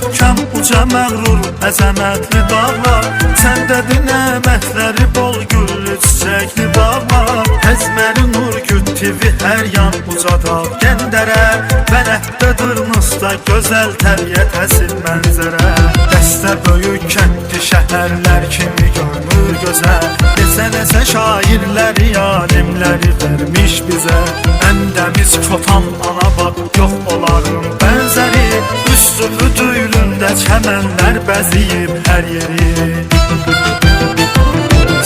möhkəm, uca məğrur, əzəmətli dağlar. Səndədir nəmətləri bol, güllü çiçəkli bağlar. Həzməri nur güttivi hər yan uca dağ gəndərə. Vənətdədir nısda gözəl təbiət həsil mənzərə. Dəstə böyük kəndli şəhərlər kimi görmür gözəl. Nesə şairləri, alimləri vermiş bizə. Əndəmiz kotan ana bak, yox onların bənzəri. Üstünü düylündə çəmənlər bəziyib hər yeri.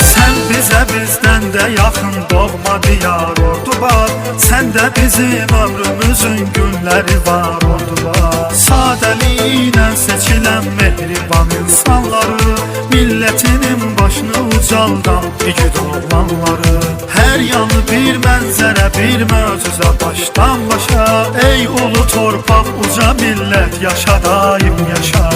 Sən bizə bizdən də yaxın doğma diyar Orduba. Səndə bizim ömrümüzün günləri var Orduba. Sadəliylə seçilən mehriban insanları, millətinin başını ucaldan igid oğlanları. Hər yanı bir mənzərə, bir möcüzə başdan başa. Ey ulu torpaq, uca millət, yaşa daim yaşa.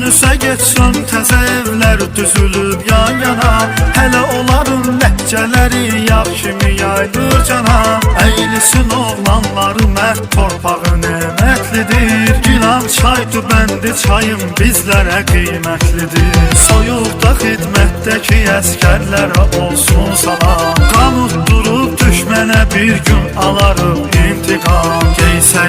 Nüsə geçsin təzə evlər düzülüb yan yana. Hələ onların ləhcələri yağ kimi yayılır cana. Əylisin oğlanları mərd torpağı nemətlidir. Gilan çay dübəndi çayım bizlərə qiymətlidir. Soyuqda xidmətdəki əskərlərə olsun salam. Qan utdurub düşmənə bir gün alarıq intiqam. Geysər